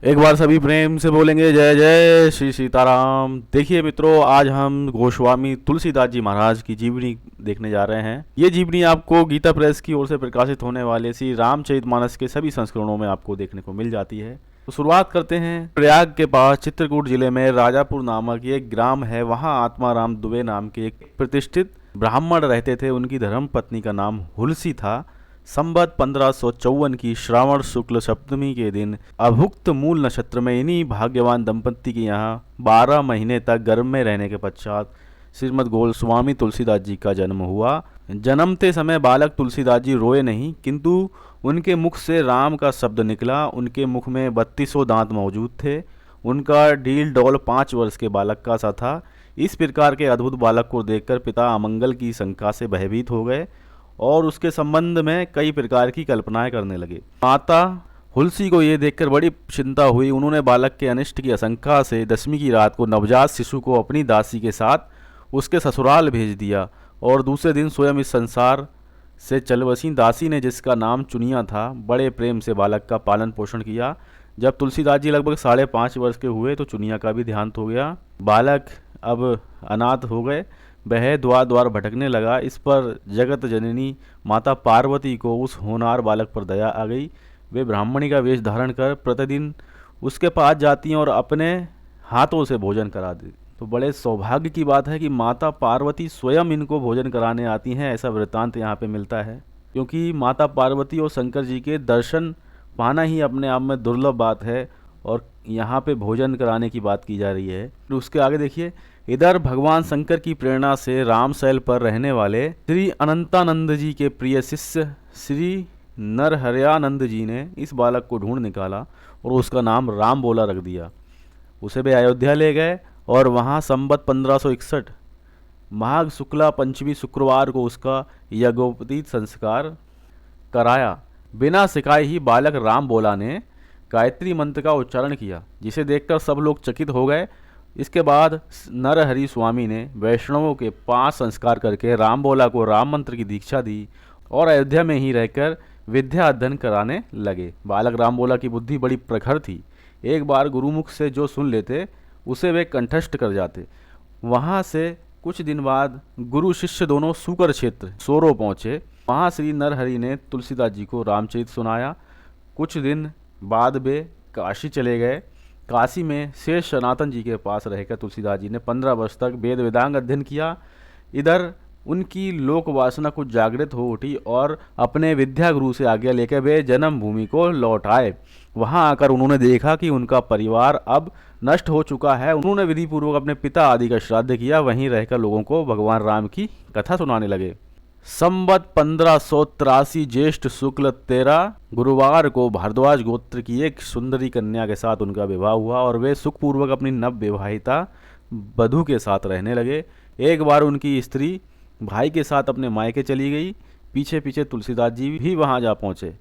एक बार सभी प्रेम से बोलेंगे जय जय श्री सीताराम। देखिए मित्रों, आज हम गोस्वामी तुलसीदास जी महाराज की जीवनी देखने जा रहे हैं। ये जीवनी आपको गीता प्रेस की ओर से प्रकाशित होने वाले श्री रामचरितमानस के सभी संस्करणों में आपको देखने को मिल जाती है। तो शुरुआत करते हैं। प्रयाग के पास चित्रकूट जिले में राजापुर नामक एक ग्राम है। वहाँ आत्माराम दुबे नाम के एक प्रतिष्ठित ब्राह्मण रहते थे। उनकी धर्म पत्नी का नाम हुलसी था। संवत 1554 की श्रावण शुक्ल सप्तमी के दिन अभुक्त मूल नक्षत्र में इन्हीं भाग्यवान दंपत्ति के यहाँ 12 महीने तक गर्भ में रहने के पश्चात श्रीमद गोस्वामी तुलसीदास जी का जन्म हुआ। जन्मते समय बालक तुलसीदास जी रोए नहीं, किंतु उनके मुख से राम का शब्द निकला। उनके मुख में 32 दांत मौजूद थे। उनका ढील डौल 5 वर्ष के बालक का सा था। इस प्रकार के अद्भुत बालक को देखकर पिता अमंगल की शंका से भयभीत हो गए और उसके संबंध में कई प्रकार की कल्पनाएं करने लगे। माता हुलसी को ये देखकर बड़ी चिंता हुई। उन्होंने बालक के अनिष्ट की आशंका से दशमी की रात को नवजात शिशु को अपनी दासी के साथ उसके ससुराल भेज दिया और दूसरे दिन स्वयं इस संसार से चल बसी। दासी ने, जिसका नाम चुनिया था, बड़े प्रेम से बालक का पालन पोषण किया। जब तुलसीदास जी लगभग 5.5 वर्ष के हुए तो चुनिया का भी देहांत हो गया। बालक अब अनाथ हो गए। वह द्वार द्वार भटकने लगा। इस पर जगत जननी माता पार्वती को उस होनहार बालक पर दया आ गई। वे ब्राह्मणी का वेश धारण कर प्रतिदिन उसके पास जाती और अपने हाथों से भोजन करा दी। तो बड़े सौभाग्य की बात है कि माता पार्वती स्वयं इनको भोजन कराने आती हैं। ऐसा वृत्तांत यहाँ पे मिलता है, क्योंकि माता पार्वती और शंकर जी के दर्शन पाना ही अपने आप में दुर्लभ बात है और यहाँ पे भोजन कराने की बात की जा रही है। तो उसके आगे देखिए, इधर भगवान शंकर की प्रेरणा से रामशैल पर रहने वाले श्री अनंतानंद जी के प्रिय शिष्य श्री नरहरयानंद जी ने इस बालक को ढूंढ निकाला और उसका नाम राम बोला रख दिया। उसे वे अयोध्या ले गए और वहाँ संवत 1561 माघ शुक्ला पंचमी शुक्रवार को उसका यज्ञोपवीत संस्कार कराया। बिना सिखाए ही बालक राम बोला ने गायत्री मंत्र का उच्चारण किया, जिसे देखकर सब लोग चकित हो गए। इसके बाद नरहरि स्वामी ने वैष्णवों के 5 संस्कार करके राम बोला को राम मंत्र की दीक्षा दी और अयोध्या में ही रहकर विद्या अध्ययन कराने लगे। बालक राम बोला की बुद्धि बड़ी प्रखर थी। एक बार गुरुमुख से जो सुन लेते उसे वे कंठस्थ कर जाते। वहाँ से कुछ दिन बाद गुरु शिष्य दोनों सूकर क्षेत्र सोरो पहुँचे। वहाँ श्री नरहरि ने तुलसीदास जी को रामचरित सुनाया। कुछ दिन बाद वे काशी चले गए। काशी में शेष सनातन जी के पास रहकर तुलसीदास जी ने 15 वर्ष तक वेद वेदांग अध्ययन किया। इधर उनकी लोक वासना कुछ जागृत हो उठी और अपने विद्या गुरु से आज्ञा लेकर वे जन्मभूमि को लौट आए। वहां आकर उन्होंने देखा कि उनका परिवार अब नष्ट हो चुका है। उन्होंने विधि पूर्वक अपने पिता आदि का श्राद्ध किया। वहीं रहकर लोगों को भगवान राम की कथा सुनाने लगे। संवत 1583 ज्येष्ठ शुक्ल 13 गुरुवार को भारद्वाज गोत्र की एक सुंदरी कन्या के साथ उनका विवाह हुआ और वे सुखपूर्वक अपनी नव विवाहिता वधू के साथ रहने लगे। एक बार उनकी स्त्री भाई के साथ अपने मायके चली गई। पीछे पीछे तुलसीदास जी भी वहां जा पहुंचे।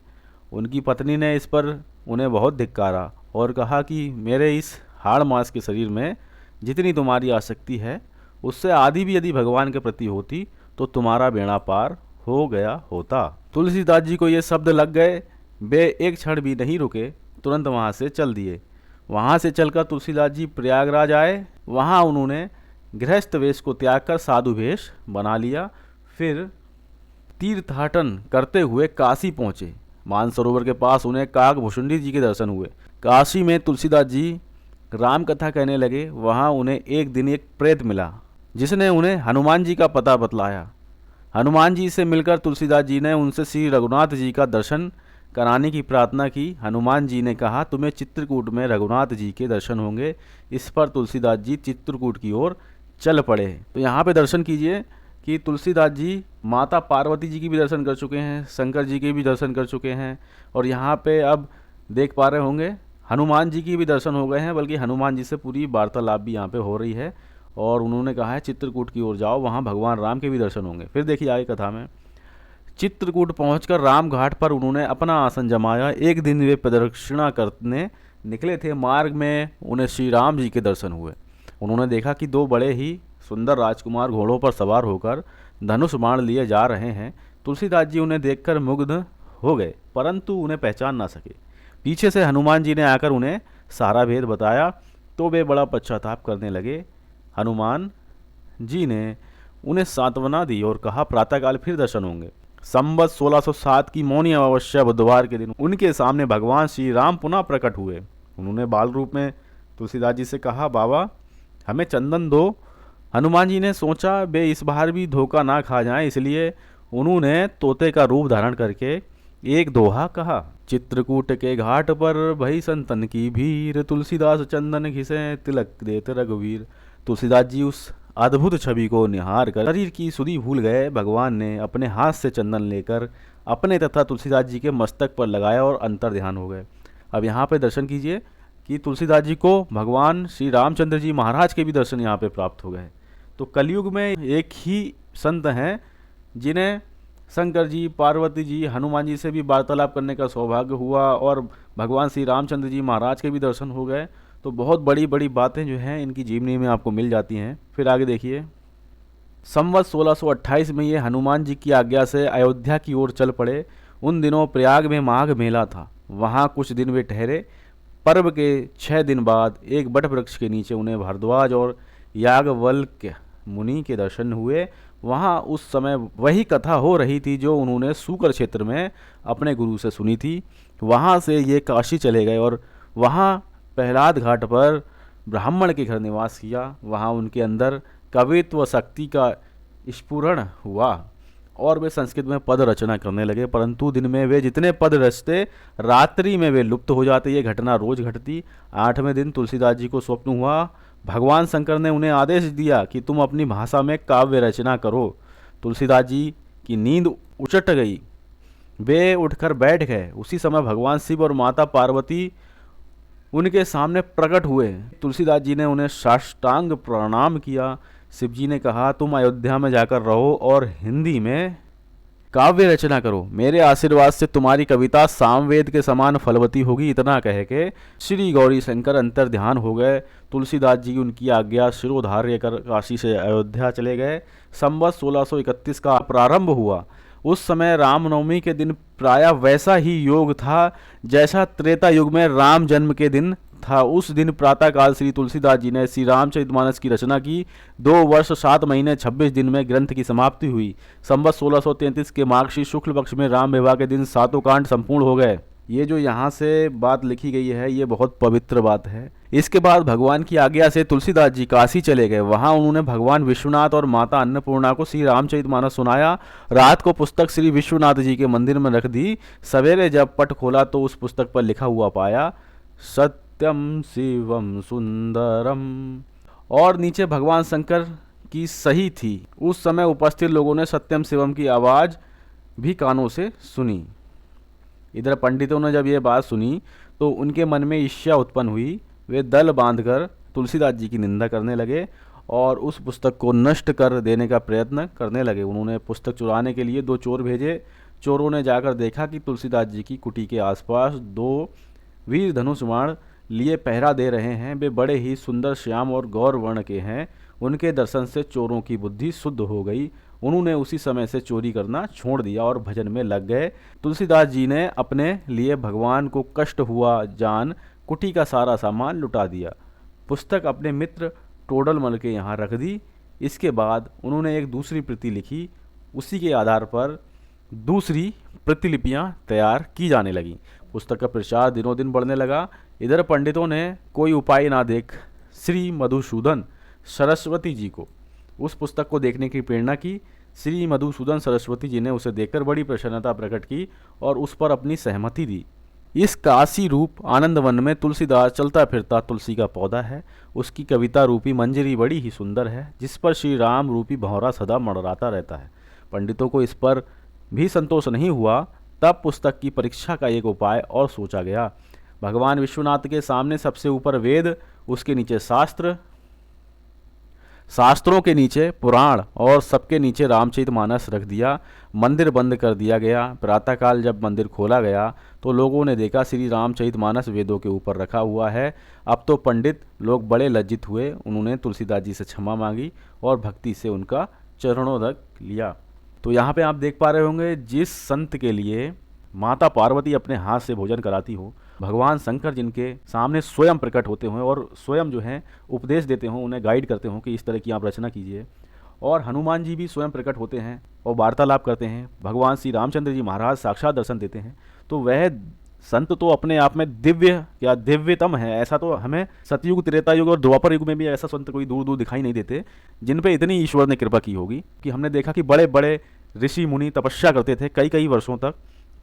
उनकी पत्नी ने इस पर उन्हें बहुत धिक्कारा और कहा कि मेरे इस हाड़ मास के शरीर में जितनी तुम्हारी आसक्ति है, उससे आदि भी यदि भगवान के प्रति होती तो तुम्हारा बेड़ा पार हो गया होता। तुलसीदास जी को ये शब्द लग गए। वे एक क्षण भी नहीं रुके, तुरंत वहाँ से चल दिए। वहाँ से चलकर तुलसीदास जी प्रयागराज आए। वहाँ उन्होंने गृहस्थ वेश को त्याग कर साधु वेश बना लिया। फिर तीर्थाटन करते हुए काशी पहुँचे। मानसरोवर के पास उन्हें काकभूषुंडी जी के दर्शन हुए। काशी में तुलसीदास जी राम कथा कहने लगे। वहाँ उन्हें एक दिन एक प्रेत मिला, जिसने उन्हें हनुमान जी का पता बतलाया। हनुमान जी से मिलकर तुलसीदास जी ने उनसे श्री रघुनाथ जी का दर्शन कराने की प्रार्थना की। हनुमान जी ने कहा, तुम्हें चित्रकूट में रघुनाथ जी के दर्शन होंगे। इस पर तुलसीदास जी चित्रकूट की ओर चल पड़े। तो यहाँ पे दर्शन कीजिए कि तुलसीदास जी माता पार्वती जी की भी दर्शन कर चुके हैं, शंकर जी के भी दर्शन कर चुके हैं और यहाँ पे अब देख पा रहे होंगे हनुमान जी की भी दर्शन हो गए हैं। बल्कि हनुमान जी से पूरी वार्तालाप भी यहाँ पे हो रही है और उन्होंने कहा है चित्रकूट की ओर जाओ, वहाँ भगवान राम के भी दर्शन होंगे। फिर देखिए आगे कथा में, चित्रकूट पहुंचकर राम घाट पर उन्होंने अपना आसन जमाया। एक दिन वे प्रदक्षिणा करने निकले थे। मार्ग में उन्हें श्री राम जी के दर्शन हुए। उन्होंने देखा कि 2 बड़े ही सुंदर राजकुमार घोड़ों पर सवार होकर धनुष बाण लिए जा रहे हैं। तुलसीदास जी उन्हें देखकर मुग्ध हो गए, परंतु उन्हें पहचान ना सके। पीछे से हनुमान जी ने आकर उन्हें सारा भेद बताया तो वे बड़ा पश्चाताप करने लगे। हनुमान जी ने उन्हें सांत्वना दी और कहा प्रातःकाल फिर दर्शन होंगे। संवत 1607 की मौनी अमावस्या बुधवार के दिन उनके सामने भगवान श्री राम पुनः प्रकट हुए। उन्होंने बाल रूप में तुलसीदास जी से कहा, बाबा हमें चंदन दो। हनुमान जी ने सोचा वे इस बार भी धोखा ना खा जाएं, इसलिए उन्होंने तोते का रूप धारण करके एक दोहा कहा। चित्रकूट के घाट पर भई संतन की भीड़, तुलसीदास चंदन घिसे तिलक देत रघुवीर। तुलसीदास जी उस अद्भुत छवि को निहार कर शरीर की सुधि भूल गए। भगवान ने अपने हाथ से चंदन लेकर अपने तथा तुलसीदास जी के मस्तक पर लगाया और अंतर ध्यान हो गए। अब यहाँ पे दर्शन कीजिए कि तुलसीदास जी को भगवान श्री रामचंद्र जी महाराज के भी दर्शन यहाँ पे प्राप्त हो गए। तो कलयुग में एक ही संत हैं जिन्हें शंकर जी, पार्वती जी, हनुमान जी से भी वार्तालाप करने का सौभाग्य हुआ और भगवान श्री रामचंद्र जी महाराज के भी दर्शन हो गए। तो बहुत बड़ी बड़ी बातें जो हैं इनकी जीवनी में आपको मिल जाती हैं। फिर आगे देखिए, संवत 1628 में ये हनुमान जी की आज्ञा से अयोध्या की ओर चल पड़े। उन दिनों प्रयाग में माघ मेला था। वहाँ कुछ दिन वे ठहरे। पर्व के 6 दिन बाद एक बट वृक्ष के नीचे उन्हें भारद्वाज और याज्ञवल्क्य मुनि के दर्शन हुए। वहाँ उस समय वही कथा हो रही थी जो उन्होंने सूकर क्षेत्र में अपने गुरु से सुनी थी। वहाँ से ये काशी चले गए और वहाँ प्रहलाद घाट पर ब्राह्मण के घर निवास किया। वहाँ उनके अंदर कवित्व शक्ति का स्फुरण हुआ और वे संस्कृत में पद रचना करने लगे, परंतु दिन में वे जितने पद रचते रात्रि में वे लुप्त हो जाते। ये घटना रोज घटती। 8वें दिन तुलसीदास जी को स्वप्न हुआ। भगवान शंकर ने उन्हें आदेश दिया कि तुम अपनी भाषा में काव्य रचना करो। तुलसीदास जी की नींद उचट गई। वे उठकर बैठ गए। उसी समय भगवान शिव और माता पार्वती उनके सामने प्रकट हुए। तुलसीदास जी ने उन्हें साष्टांग प्रणाम किया। शिव जी ने कहा, तुम अयोध्या में जाकर रहो और हिंदी में काव्य रचना करो। मेरे आशीर्वाद से तुम्हारी कविता सामवेद के समान फलवती होगी। इतना कह के श्री गौरी शंकर अंतर ध्यान हो गए। तुलसीदास जी उनकी आज्ञा शिरोधार्य कर काशी से अयोध्या चले गए। संवत 1631 का प्रारंभ हुआ। उस समय रामनवमी के दिन प्रायः वैसा ही योग था जैसा त्रेता युग में राम जन्म के दिन था। उस दिन प्रातःकाल श्री तुलसीदास जी ने श्री रामचरितमानस की रचना की। 2 वर्ष 7 महीने 26 दिन में ग्रंथ की समाप्ति हुई। संवत 1633 के मार्गशीर्ष शुक्ल पक्ष में राम विवाह के दिन 7 कांड संपूर्ण हो गए। ये जो यहाँ से बात लिखी गई है ये बहुत पवित्र बात है। इसके बाद भगवान की आज्ञा से तुलसीदास जी काशी चले गए। वहाँ उन्होंने भगवान विश्वनाथ और माता अन्नपूर्णा को श्री रामचरितमानस सुनाया। रात को पुस्तक श्री विश्वनाथ जी के मंदिर में रख दी। सवेरे जब पट खोला तो उस पुस्तक पर लिखा हुआ पाया, सत्यम शिवम सुंदरम, और नीचे भगवान शंकर की सही थी। उस समय उपस्थित लोगों ने सत्यम शिवम की आवाज़ भी कानों से सुनी। इधर पंडितों ने जब ये बात सुनी तो उनके मन में ईर्ष्या उत्पन्न हुई। वे दल बांधकर तुलसीदास जी की निंदा करने लगे और उस पुस्तक को नष्ट कर देने का प्रयत्न करने लगे। उन्होंने पुस्तक चुराने के लिए 2 चोर भेजे। चोरों ने जाकर देखा कि तुलसीदास जी की कुटी के आसपास 2 वीर धनुष बाण लिए पहरा दे रहे हैं। वे बड़े ही सुंदर श्याम और गौर वर्ण के हैं। उनके दर्शन से चोरों की बुद्धि शुद्ध हो गई। उन्होंने उसी समय से चोरी करना छोड़ दिया और भजन में लग गए। तुलसीदास जी ने अपने लिए भगवान को कष्ट हुआ जान कुटी का सारा सामान लुटा दिया। पुस्तक अपने मित्र टोडलमल के यहाँ रख दी। इसके बाद उन्होंने एक दूसरी प्रति लिखी। उसी के आधार पर दूसरी प्रतिलिपियाँ तैयार की जाने लगीं। पुस्तक का प्रचार दिनों दिन बढ़ने लगा। इधर पंडितों ने कोई उपाय ना देख श्री मधुसूदन सरस्वती जी को उस पुस्तक को देखने की प्रेरणा की। श्री मधुसूदन सरस्वती जी ने उसे देखकर बड़ी प्रसन्नता प्रकट की और उस पर अपनी सहमति दी। इस काशी रूप आनंद वन में तुलसीदास चलता फिरता तुलसी का पौधा है। उसकी कविता रूपी मंजरी बड़ी ही सुंदर है, जिस पर श्री राम रूपी भंवरा सदा मंडराता रहता है। पंडितों को इस पर भी संतोष नहीं हुआ। तब पुस्तक की परीक्षा का एक उपाय और सोचा गया। भगवान विश्वनाथ के सामने सबसे ऊपर वेद, उसके नीचे शास्त्र, शास्त्रों के नीचे पुराण और सबके नीचे रामचरितमानस रख दिया। मंदिर बंद कर दिया गया। प्रातःकाल जब मंदिर खोला गया तो लोगों ने देखा श्री रामचरितमानस वेदों के ऊपर रखा हुआ है। अब तो पंडित लोग बड़े लज्जित हुए। उन्होंने तुलसीदास जी से क्षमा मांगी और भक्ति से उनका चरणोदक लिया। तो यहाँ पे आप देख पा रहे होंगे जिस संत के लिए माता पार्वती अपने हाथ से भोजन कराती हो, भगवान शंकर जिनके सामने स्वयं प्रकट होते हों और स्वयं जो है उपदेश देते हों, उन्हें गाइड करते हों कि इस तरह की आप रचना कीजिए, और हनुमान जी भी स्वयं प्रकट होते हैं और वार्तालाप करते हैं, भगवान श्री रामचंद्र जी महाराज साक्षात दर्शन देते हैं, तो वह संत तो अपने आप में दिव्य या दिव्यतम है। ऐसा तो हमें सतयुग, त्रेता युग और द्वापर युग में भी ऐसा संत कोई दूर दूर दिखाई नहीं देते जिन पे इतनी ईश्वर ने कृपा की होगी कि हमने देखा कि बड़े बड़े ऋषि मुनि तपस्या करते थे कई कई वर्षों तक,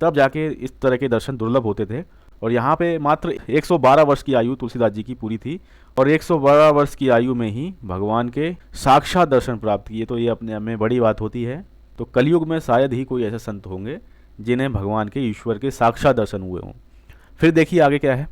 तब जाके इस तरह के दर्शन दुर्लभ होते थे। और यहाँ पे मात्र 112 वर्ष की आयु तुलसीदास जी की पूरी थी और 112 वर्ष की आयु में ही भगवान के साक्षात दर्शन प्राप्त किए, तो ये अपने आप में बड़ी बात होती है। तो कलयुग में शायद ही कोई ऐसे संत होंगे जिन्हें भगवान के ईश्वर के साक्षात दर्शन हुए हों। फिर देखिए आगे क्या है।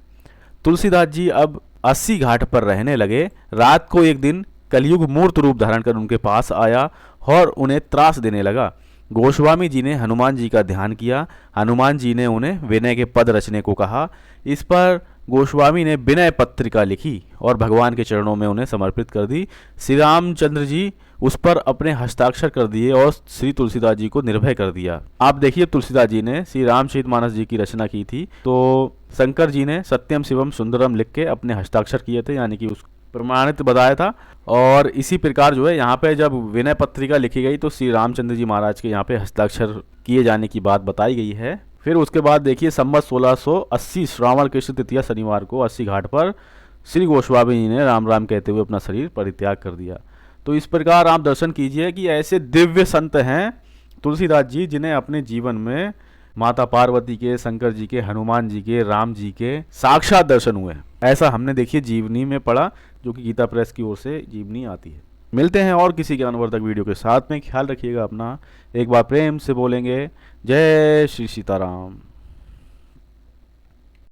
तुलसीदास जी अब 80 घाट पर रहने लगे। रात को एक दिन कलयुग मूर्त रूप धारण कर उनके पास आया और उन्हें त्रास देने लगा। गोस्वामी जी ने हनुमान जी का ध्यान किया। हनुमान जी ने उन्हें विनय के पद रचने को कहा। इस पर गोस्वामी ने विनय पत्रिका लिखी और भगवान के चरणों में उन्हें समर्पित कर दी। श्री रामचंद्र जी उस पर अपने हस्ताक्षर कर दिए और श्री तुलसीदास जी को निर्भय कर दिया। आप देखिए तुलसीदास जी ने श्री रामचरितमानस जी की रचना की थी, तो शंकर जी ने सत्यम शिवम सुंदरम लिख के अपने हस्ताक्षर किए थे, यानी कि उस प्रमाणित बताया था। और इसी प्रकार जो है यहाँ पे जब विनय पत्रिका लिखी गई तो श्री रामचंद्र जी महाराज के यहाँ पे हस्ताक्षर किए जाने की बात बताई गई है। फिर उसके बाद देखिए संवत 1680 श्रावण कृष्ण तृतीया शनिवार को 80 घाट पर श्री गोस्वामी जी ने राम राम कहते हुए अपना शरीर परित्याग कर दिया। तो इस प्रकार आप दर्शन कीजिए कि ऐसे दिव्य संत हैं तुलसीदास जी जिन्हें अपने जीवन में माता पार्वती के, शंकर जी के, हनुमान जी के, राम जी के साक्षात दर्शन हुए। ऐसा हमने देखिए जीवनी में पढ़ा, जो कि गीता प्रेस की ओर से जीवनी आती है। मिलते हैं और किसी ज्ञानवर्धक वीडियो के साथ में। ख्याल रखिएगा अपना। एक बार प्रेम से बोलेंगे जय श्री सीताराम।